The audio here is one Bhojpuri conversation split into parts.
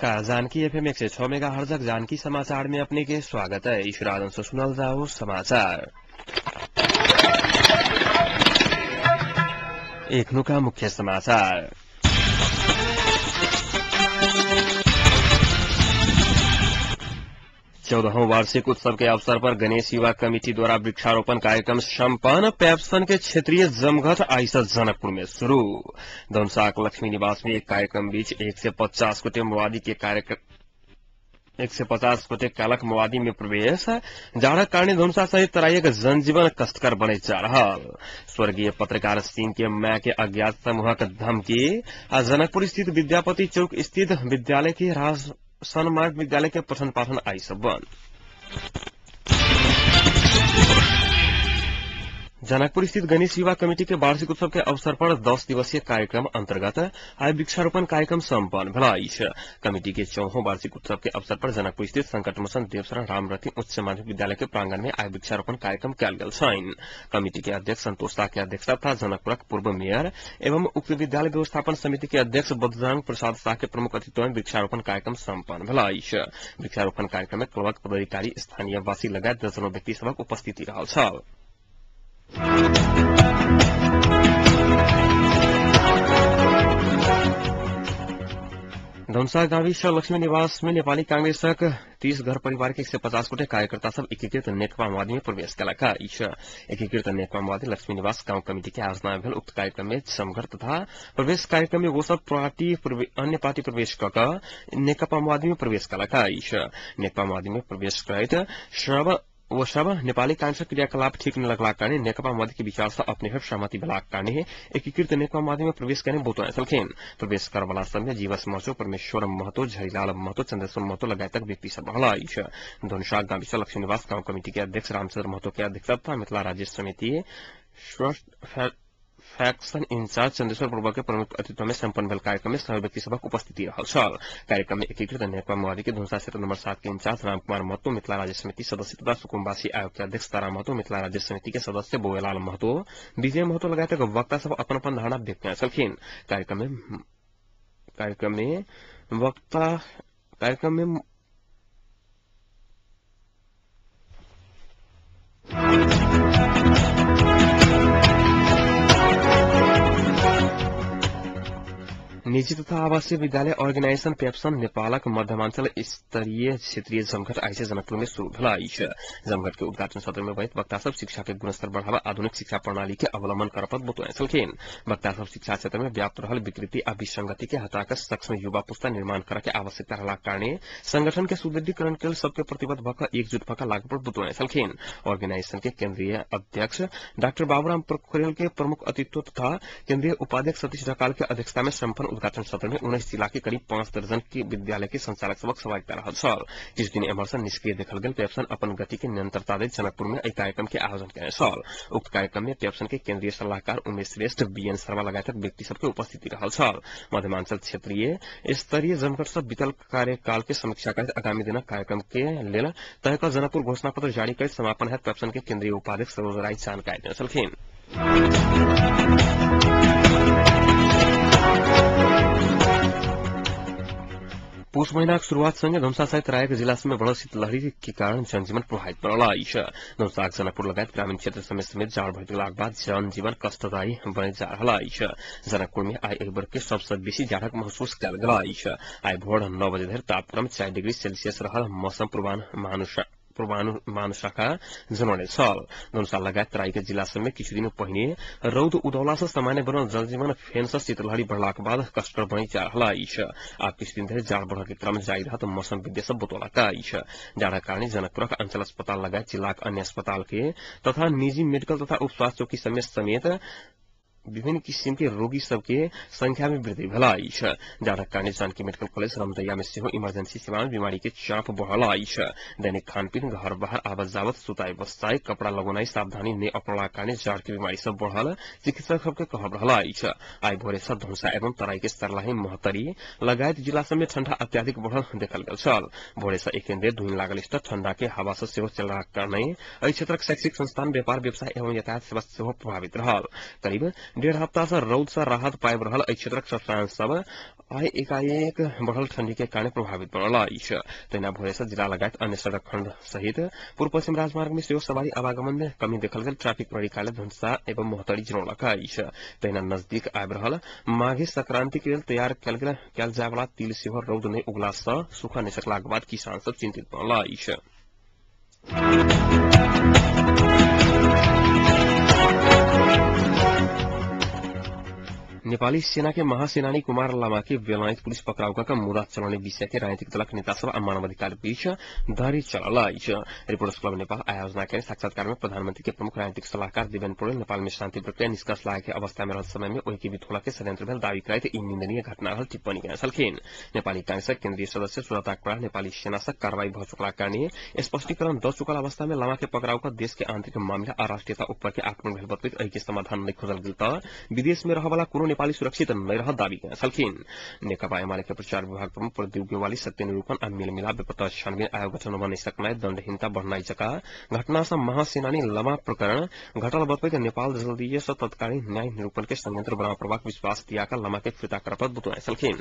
नमस्कार। जानकी एफएम 106 मेगाहर्ट्ज जानकी समाचार में अपने के स्वागत है। ईश्वरादन से सुनल जाओ समाचार। एक नुका मुख्य समाचार। चौदहौं वार्षिक उत्सव के अवसर पर गणेश युवा कमेटी द्वारा वृक्षारोपण कार्यक्रम सम्पन्न। पेप्सन के क्षेत्रीय जमघट आइसा जनकपुर में शुरू। धनसाक लक्ष्मी निवास में एक कार्यक्रम बीच 150 गोटे माओवादी के कार्यक्रम 150 गोटे कालक माओवादी में प्रवेश। जाड़क कारण धनुषा सहित तराईक जनजीवन कष्टकर बने जा रहा। स्वर्गीय पत्रकार सिंह के मां के अज्ञात समूहक धमकी। जनकपुर स्थित विद्यापति चौक स्थित विद्यालय के सनमार्ग विद्यालय के पठन पाठन आई सब बंद। जनकपुर स्थित गणेश युवा कमेटी के वार्षिक उत्सव के अवसर पर 10 दिवसीय कार्यक्रम अंतर्गत आज वृक्षारोपण कार्यक्रम सम्पन्न भेल। कमेटी के 4वां वार्षिक उत्सव के अवसर पर जनकपुर स्थित संकटमोचन देवशरण रामरती उच्च माध्यमिक विद्यालय के प्रांगण में आज वृक्षारोपण कार्यक्रम कयल गेल छन्। कमेटी के अध्यक्ष संतोष शाह के अध्यक्षता तथा जनकपुरक पूर्व मेयर एवं उक्त विद्यालय व्यवस्थापन समिति के अध्यक्ष बद्रराम प्रसाद शाह के प्रमुख अतिथि में वृक्षारोपण कार्यक्रम सम्पन्न भेल। वृक्षारोपण कार्यक्रम में क्लबक पदाधिकारी स्थानीय वासी लगायत दर्जनौं व्यक्ति सबक उपस्थिति रहल छल। धनसा गाविस लक्ष्मी निवास में नेपाली कांग्रेसक 30 घर परिवार के 150 गोटे कार्यकर्ता सब एकीकृत नेकपा माओवादी में प्रवेश कयलका। एकीकृत नेकपा माओवादी लक्ष्मी निवास गांव कमेटी के आयोजना भेल उक्त कार्यक्रम में समघर तथा प्रवेश कार्यक्रम में वो सब अन्य पार्टी प्रवेश कऽ नेकपा माओवादी में प्रवेश कयलका। नेकपा माओवादी में प्रवेश करैत वो सब नेपाली कांग्रेस क्रियाकलाप ठीक न लगला कारण नेकपा माओवादी के विचार से अपने हट सहमति भेला कारण एकीकृत नेकपा माओवादी में प्रवेश करने बोतल छलखिन। प्रवेश करवाला सब में जीवस महतो, परमेश्वर महतो, झरीलाल महतो, चंद्रेश्वर महतो लगायत व्यक्ति सब रहल। धनुषा गाविस लक्ष्मी निवास गांव कमेटी के अध्यक्ष रामचंद्र महतो के अध्यक्षता मिथिला राज्य समिति फैक्शन इंचार्ज चंद्रेश्वर पूर्व के प्रमुख अतिथि में संपन्न भेल कार्यक्रम में सभी व्यक्ति सबक उपस्थिति रहल। कार्यक्रम में एकीकृत नेकपा माओवादी के धनुषा क्षेत्र नंबर 7 के इंचार्ज रामकुमार महतो, मिथिला राज्य समिति सदस्य तथा सुकुम्बासी आयोग के अध्यक्ष तारा महतो, मिथिला राज्य समिति के सदस्य बोवेलाल महतो, विजय महतो लगायत वक्ता सब अपन अपन धारणा व्यक्त कयने छलखिन। कार्यक्रम में निजी तथा आवासीय विद्यालय अर्गेनाइजेशन पेप्सन नेपालक मध्यमांचल स्तरीय क्षेत्रीय जमघट आइसे जनकपुर में शुरू भेल। जमघट के उद्घाटन सत्र में वहित वक्ता सब शिक्षा के गुणस्तर बढ़ावा आधुनिक शिक्षा प्रणाली के अवलंबन करपत बतौने छलखिन। वक्ता सब शिक्षा क्षेत्र में व्याप्त रहल विकृति आ विसंगति के हटाकर सक्षम युवा पुस्ता निर्माण करे के आवश्यकता रहला कारण संगठन के सुदृढ़ीकरण के सबके प्रतिबद्ध भक एकजुट भक लागू पर बतौने छलखिन। ऑर्गेनाइजेशन के केंद्रीय अध्यक्ष डॉक्टर बाबूराम पोखरेल के प्रमुख अतिथि तथा केंद्रीय उपाध्यक्ष सतीश ढकाल के अध्यक्षता में संपन्न उद्घाटन सत्र में 19 जिला के करीब 5 दर्जन के विद्यालय के संचालक सबक सहभागिता रहल। इस दिन एमरसन निष्क्रिय देखल गेल पेप्सन अपन गति के निरंतरता दैत जनकपुर में कार्यक्रम के आयोजन कयने छल। उक्त कार्यक्रम में पेप्सन के केंद्रीय सलाहकार उमेश श्रेष्ठ, बीएन शर्मा लगायत व्यक्ति सबके उपस्थिति रहल। मध्यमांचल क्षेत्रीय स्तरीय जमघट सब बीतल कार्यकाल के समीक्षा करैत आगामी दिनक कार्यक्रम के लेल तय कऽ जनकपुर घोषणा पत्र जारी करैत समापन हेतु पेप्सन के केंद्रीय उपाध्यक्ष सरोज राय जानकारी देने छलखिन। पुष महीना शुरुआत संगे धनुषा सहित तराईक जिला में बढ़ल शीतलहरी के कारण जनजीवन प्रभावित बनल। धनुषा जनकपुर लगायत ग्रामीण क्षेत्र समेत जाड़ बढ़ गेलाक बाद जनजीवन कष्टदायी बने जा रहल। जनकपुर में आई एक वर्ष के सबसे बेसी जाड़क महसूस कयल गेल। आई भोर 9 बजे धरि तापक्रम 4 डिग्री सेल्सियस रहल। मौसम पूर्वानुमान शाखा जनौने छल। धनुषा लगायत तराईक जिला में किछु दिन पहिने रौद उदौला से सामान्य बनल जनजीवन फेन से शीतलहरी बढ़लाक बाद कष्टकर बनी जा रहल। आप किछु दिन धरि जाड़ बढ़ के क्रम जारी रहत मौसम विद्या सब बतौलका। जाड़ा कारण जनकपुरक अंचल अस्पताल लगायत जिलाक अन्य अस्पताल के तथा निजी मेडिकल तथा उप स्वास्थ्य चौकी समेत विभिन्न किसिम के रोगी सबके संख्या में वृद्धि भेल। जाड़क कारण जानकी मेडिकल कॉलेज रमदैया में सेहो इमरजेंसी सेवा में बीमारी के चाप बढ़ल। दैनिक खानपीन, घर बाहर आवत जावत, सुताई बस्ताई, कपड़ा लगौनाई सावधानी ने अपनाला कारण जाड़ के बीमारी सब बढ़ल चिकित्सक सबके कहब रहल। आई भोरे से धनुषा एवं तराई के सर्लाही, महतरी लगायत जिला समेत ठंडा अत्याधिक बढ़ल देखल गेल छल। भोरे से एक दिन धुन लागल स्तर ठंडा के हवा से सेहो चल रहा कारण एहि क्षेत्रक शैक्षिक संस्थान, व्यापार व्यवसाय एवं यातायात सेवा सेहो प्रभावित रहल। करीब डेढ़ हफ्ता से रौद से राहत पाइब रहल एहि क्षेत्रक सत्तांश सब आइ एकाएक बढ़ल ठंडी के कारण प्रभावित बनल अछि। तहिना भोरे से जिला लगायत अन्य सड़क खंड सहित पूर्व पश्चिम राजमार्ग में सेहो सवारी आवागमन में कमी देखल गेल। ट्रैफिक प्रहरी कार्यालय धनुषा एवं मोहतरी जनौलक अछि। तहिना नजदीक आबि रहल माघी संक्रांति के लेल तैयार कयल जाय वाला तिल सेहो रौद नहि उगला सँ सूखा नहि सकलाक बाद किसान सब चिंतित बनल अछि। नेपाली सेना के महासेनानी कुमार लामा के बेलायत पुलिस पकड़ाव का मुद्दा चलाउने विषय के राजनीतिक दलक नेता सब आ मानवाधिकार बीच धरी चलल अछि। रिपोर्टर्स क्लब नेपाल आयोजना के साक्षात्कार में प्रधानमंत्री के प्रमुख राजनीतिक सलाहकार देवेन्द्र पौडेल नेपाल में शांति प्रक्रिया निष्कर्ष लागे के अवस्था में रहल समय में ओहि के विधोला के षड्यंत्र भेल दावी करैत ई निंदनीय घटना रहल टिप्पणी कयने छलखिन। नेपाली कांग्रेसक केन्द्रीय सदस्य सुरता कुमार नेपाली सेना से कार्रवाई भ चुकला कारणे स्पष्टीकरण द चुकल अवस्था में लामा के पकड़ाव का देश के आंतरिक मामला आ राष्ट्रीयता ऊपर के आक्रमण भेल बतबैत एहि के समाधान नहीं खोजल गेल त विदेश में रहवाला कोनो नेपाली सुरक्षित नहीं रह दावी कयने छलखिन। नेकपा एमाले के प्रचार विभाग प्रमुख प्रदीप गेवाली सत्य निरूपण आ मेलमिलाप बेपत्ता छानबीन आयोग गठन बनै सकनाय दण्डहीनता बढ़नाई जका घटना से महासेनानी लमा प्रकरण घटल बतबैत नेपाल जल्दीय से तत्कालीन न्याय निरूपण के संयंत्र बना प्रभाव विश्वास दियाका लमा के फिर्ता करपत बतुआए छलखिन।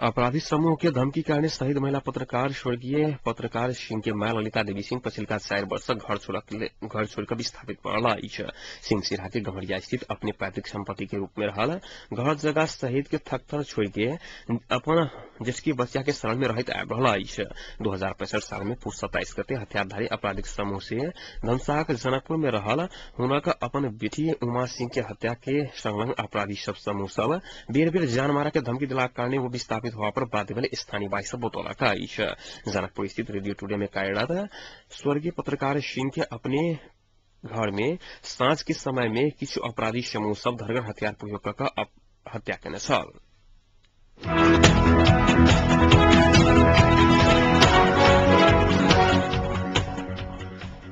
अपराधी समूह के धमकी कारण शहीद महिला पत्रकार स्वर्गीय पत्रकार सिंह के मां ललिता देवी सिंह पछिल्का 4 वर्ष घर छोड़कर विस्थापित पड़ल अछि। सिंह सिराहा के गम्हरिया स्थित अपने पैतृक संपत्ति के रूप में रहल घर जगह शहीद के थकथर छोड़ के अपन जिसकी बच्चा के शरण में रहत आबि रहल अछि। 2065 साल में पुष 27 गते हथियारधारी आपराधिक समूह से धनसाक जनकपुर में रहल हुनक अपन बेटी उमा सिंह के हत्या के संलग्न अपराधी सब समूह सब बेर बेर जान मारा के धमकी दिलाक कारणे वो विस्थापित हुआ पर बाध्य भेल। स्थानीय बाई सब बतौलक अछि। जनकपुर स्थित रेडियो टुडे में कार्यरत स्वर्गीय पत्रकार सिंह के अपने घर में सांझ के समय में किछु अपराधी समूह सब धरगर हथियार प्रयोग कर हत्या केने छल।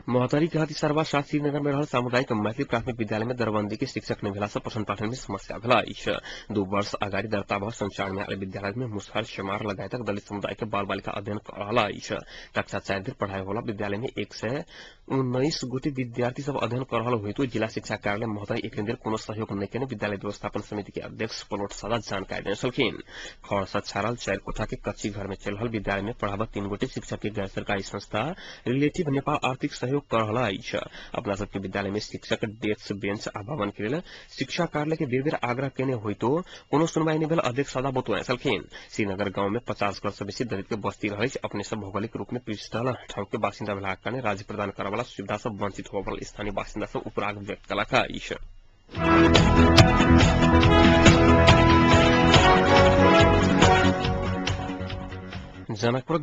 मोहतरी के हथिसरवा शास्त्री नगर में रहल सामुदायिक मैथिली प्राथमिक विद्यालय में दरबंदी के शिक्षक नहीं भेला से पठन पाठन में समस्या भेल अछि। 2 वर्ष अगाडि दर्ता भ संचार में आयल विद्यालय में मुसहर चमार लगायतक दलित समुदाय के बाल बालिका अध्ययन कर रहल अछि। कक्षा 4 धरि पढ़ाई वाला विद्यालय में 119 गोटे विद्यार्थी सब अध्ययन कर रहल होइतो जिला शिक्षा कार्यालय मोहतरी एक दिन कोनो सहयोग नहीं केने विद्यालय व्यवस्थापन समिति के अध्यक्ष पलोट सादा जानकारी देने छलखिन। खड़ से छाड़ल 4 कोठा के कच्ची घर में चल रहल विद्यालय में पढ़ावत 3 गोटे शिक्षक के गैर सरकारी संस्था रिलेटिव नेपाल आर्थिक सहयोग कर रहल अछि। अपना सबके विद्यालय में शिक्षक डेस्क बेंच आ भवन के लेल शिक्षा कार्यालय के बेर बेर आग्रह केने होइतो कोनो सुनवाई नहीं भेल। अध्यक्ष सादा बतुआए छलखिन। श्रीनगर गांव में 50 घर से बेसी दलित के बस्ती रहे अपने सब भौगोलिक रूप में पिछड़ल ठाव के बासिंदा भेलाक कारणे राज्य प्रदान करय वाला सुविधा सब वंचित होबय वाला स्थानीय बासिंदा सब उपराग व्यक्त कयलक अछि। जनकपुर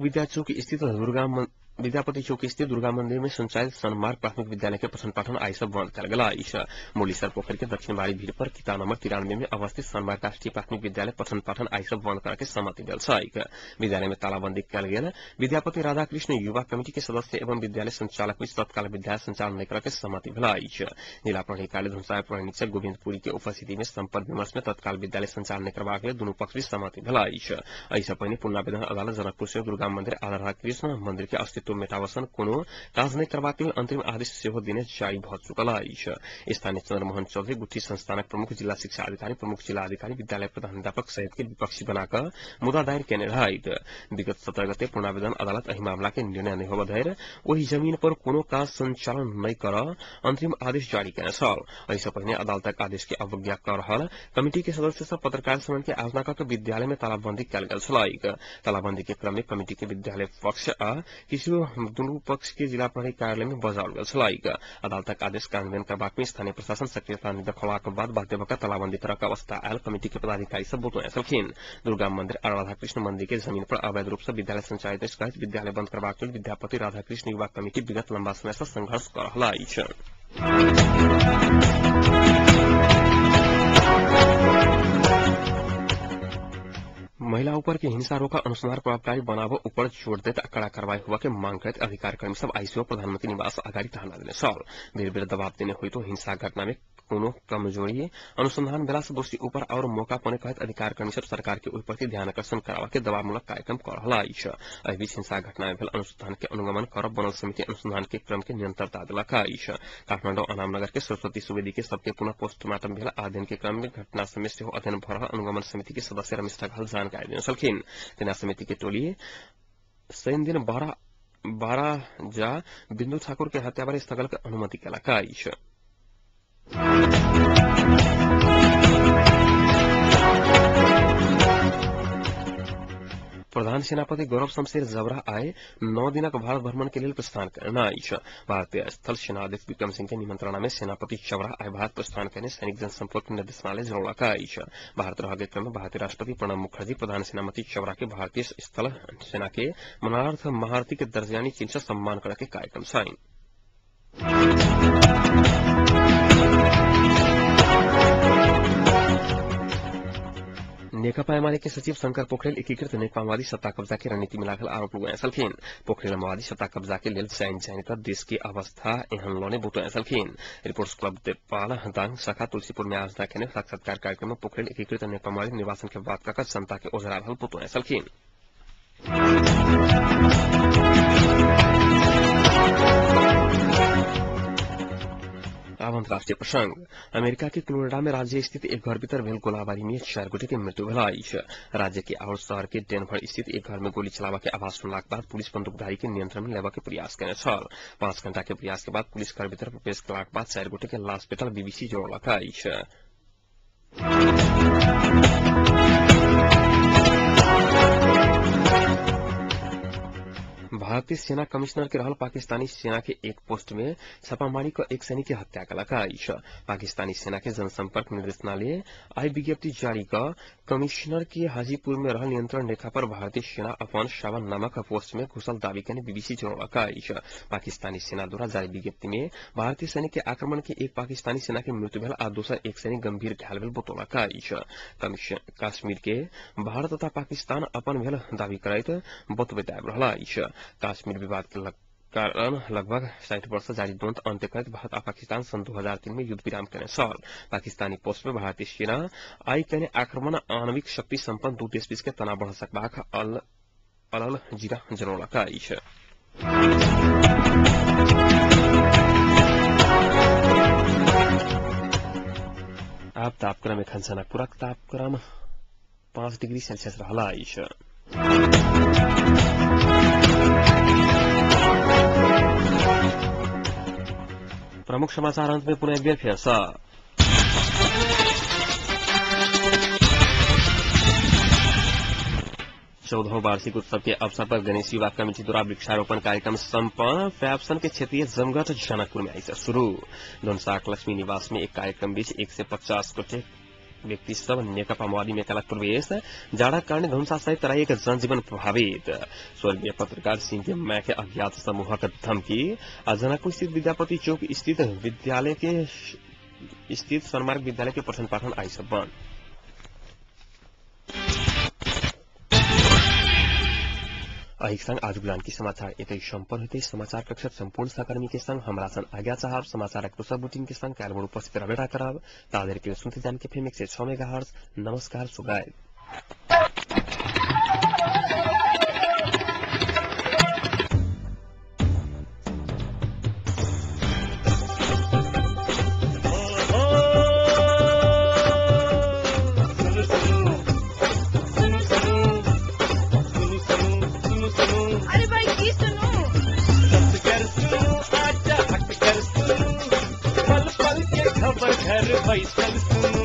विद्यापति चौक स्थित दुर्गा मंदिर में संचालित सनमार्ग प्राथमिक विद्यालय के पठन पाठन आई सब बंद कर गेला अछि। मुलीसर पोखर के दक्षिण बाड़ी भीड़ पर किताब नंबर 93 में अवस्थित सनमार्ग राष्ट्रीय प्राथमिक विद्यालय पठन पाठन आई सब बंद करके सहमति भेल छैक। विद्यालय में तालाबंदी कयल गेल। विद्यापति राधाकृष्ण युवा कमेटी के सदस्य एवं विद्यालय संचालक बीच तत्काल विद्यालय संचालन नहीं करके सहमति भेल अछि। जिला प्रहरी कार्यालय धनुषा प्रहरी निरीक्षक गोविंदपुरी के उपस्थिति में संपर्क विमर्श में तत्काल विद्यालय संचालन नहीं करबाक लेल दुनू पक्ष बीच सहमति भेल अछि। एहि सँ पहिने पुनरावेदन अदालत जनकपुर से दुर्गा मंदिर आ राधाकृष्ण मंदिर के अस्तित्व मेटावसन कोनो काज नहीं करबाक लेल अंतरिम आदेश सेहो देने जारी भ चुकल अछि। स्थानीय चंद्रमोहन चौधरी गुठी संस्थानक प्रमुख जिला शिक्षा अधिकारी प्रमुख जिला अधिकारी विद्यालय प्रधानाध्यापक सहित के विपक्षी बनाकर मुद्दा दायर केने रहैत। विगत 17 गते पुनरावेदन अदालत एहि मामला के निर्णय नहीं होबय धरि ओहि जमीन पर कोनो काज संचालन नहीं कर अंतरिम आदेश जारी केने छल। एहि सँ पहिने अदालतक आदेश के अवज्ञा कर रहल कमिटी के सदस्य सब पत्रकार सम्मेलन के आयोजना करके विद्यालय में तालाबंदी कयल गेल छलैक। तालाबंदी के क्रम में कमिटी के विद्यालय पक्ष आ किछु दुनू पक्ष के जिला प्रहरी कार्यालय में बजाओल गेल छलैक। अदालतक आदेश कार्यान्वयन करबाक में स्थानीय प्रशासन सक्रियता नहीं देखौलाक बाद बाध्य भऽ तालाबंदी करक अवस्था आयल कमिटी के पदाधिकारी सब बतौने छलखिन। दुर्गा मंदिर आ राधाकृष्ण मंदिर के जमीन पर अवैध रूप से विद्यालय संचालित अछि कहैत विद्यालय बंद करबाक लेल विद्यापति राधाकृष्ण युवा कमिटी विगत लंबा समय से संघर्ष कर रहल अछि। महिला ऊपर के हिंसा रोका अनुसंधान प्रभावकारी बनाबो ऊपर जोर देत कड़ा कार्रवाई हुआ के मांग करते अधिकार कर्मी सब आईसीओ प्रधानमंत्री निवास अगाडि धरना देने छल। बेर बेर दबाव देने हुई तो हिंसा घटना में कोनो कमजोरी अनुसंधान बेला से दोषी ऊपर और मौका पाने कहत अधिकार कर्मी सब सरकार के ओहि प्रति ध्यान आकर्षण करावा के दबावमूलक कार्यक्रम कर रहला अछि। एहि बीच हिंसा घटना में भेल अनुसंधान के अनुगमन करब बनल समिति अनुसंधान के क्रम के निरंतरता देलक अछि। काठमांडू अनामनगर के सरस्वती सुवेदी के सबके पुनः पोस्टमार्टम भेल अध्ययन के क्रम में घटना समय से अध्ययन भ रहल अनुगमन समिति के सदस्य रमेश ठगल जानकारी देने छलखिन। तेना समिति के टोली शनि दिन 12 जा बिंदु ठाकुर के हत्या बारे स्थगन के अनुमति केलक अछि। प्रधान सेनापति गौरव शमशेर जबरा आए 9 दिनक भारत भ्रमण के लिए प्रस्थान करना अछि। भारतीय स्थल सेनाध्यक्ष विक्रम सिंह के निमंत्रणा में सेनापति जबरा आए भारत प्रस्थान करने सैनिक जनसंपर्क निर्देशनालय जनौलक अछि। भारत रह के क्रम में भारतीय राष्ट्रपति प्रणब मुखर्जी प्रधान सेनापति जबरा के भारतीय स्थल सेना के मनार्थ महारथी के दर्जानी चिन्ह से सम्मान करे के कार्यक्रम छनि। नेकपा एमाले के सचिव शंकर पोखरेल एकीकृत नेकपा माओवादी सत्ता कब्जा के रणनीति में लागल आरोप लगाए छलखिन। पोखरेल माओवादी सत्ता कब्जा के लेल चैन जानिता देश की अवस्था एहन लौने बुतुआए छलखिन। रिपोर्ट्स क्लब नेपाल दाङ शाखा तुलसीपुर में आज दाखिने साक्षात्कार कार्यक्रम में पोखरेल एकीकृत नेकपा माओवादी निर्वाचन के बात कर जनता के ओझरा रहल बुतुआए छलखिन। अब अंतर्राष्ट्रीय प्रसंग। अमेरिका के क्लोरिडा में राज्य स्थित एक घर भीतर भेल गोलाबारी में 4 गोटे के मृत्यु भेल अछि। राज्य के और शहर के डेनभर स्थित एक घर में गोली चलावा के आवाज सुनलाक बाद पुलिस बंदूकधारी के नियंत्रण में लेवा के प्रयास केने छल। 5 घंटा के प्रयास के बाद पुलिस घर भीतर प्रवेश करलाक बाद 4 गोटे के लाश भेटल बीबीसी जोड़लक अछि। भारतीय सेना कमिश्नर के रहल पाकिस्तानी सेना के एक पोस्ट में छापामारी कर एक सैनिक की हत्या कलक अछि। पाकिस्तानी सेना के जनसंपर्क निर्देशनालय आई विज्ञप्ति जारी कर कमिश्नर के हाजीपुर में रहल नियंत्रण रेखा पर भारतीय सेना अपन शावन नामक पोस्ट में घुसल दावी करने बीबीसी जनौलक अछि। पाकिस्तानी सेना द्वारा जारी विज्ञप्ति में भारतीय सैनिक के आक्रमण के एक पाकिस्तानी सेना के मृत्यु भेल आ दोसर एक सैनिक गंभीर घायल भेल बतौलक अछि। कश्मीर के भारत तथा पाकिस्तान अपन भेल दावी करैत बतबैत आबि रहल अछि। कश्मीर विवाद के कारण लगभग 60 वर्ष जारी द्वंद्व अंत्य करते भारत और पाकिस्तान सन 2003 में युद्ध विराम करने छल। पाकिस्तानी पोस्ट में भारतीय सेना आई कहने आक्रमण आणविक शक्ति संपन्न दू देश बीच के तनाव बढ़ सकबाक अलल जीरा जनौलक अछि। अब तापक्रम एखन जनकपुरक तापक्रम 5 डिग्री सेल्सियस रहला अछि। प्रमुख समाचार अंत में पुनः एक बार फिर से। चौदह वार्षिक उत्सव के अवसर पर गणेश युवा कमेटी द्वारा वृक्षारोपण कार्यक्रम संपन्न। पैप्सन के क्षेत्रीय जमघट जनकपुर में आई से शुरू। धनसाक लक्ष्मी निवास में एक कार्यक्रम बीच 1 से 50 गोटे व्यक्ति सब नेकपा माओवादी में कलक प्रवेश। जाड़ा कारण धुंसा सहित तराई के जनजीवन प्रभावित। स्वर्गीय पत्रकार सिंह के मैं के अज्ञात समूहक धमकी। जनकपुर स्थित विद्यापति चौक स्थित सन्मार्ग विद्यालय के पठन पाठन आई सब बंद। अहिक संग आज गुलान की समाचार एतै संपन्न होते। समाचार कक्ष संपूर्ण सहकर्मी के संग हमरा सन आज्ञा चाहब। समाचार दोसर बुलेटिन के संग काल्हि उपस्थित रहबेटा करब। तादेर के सुनते जान के फेम 106 मेगाहर्ट्ज। नमस्कार सुगाय। घर बैसल सुनो।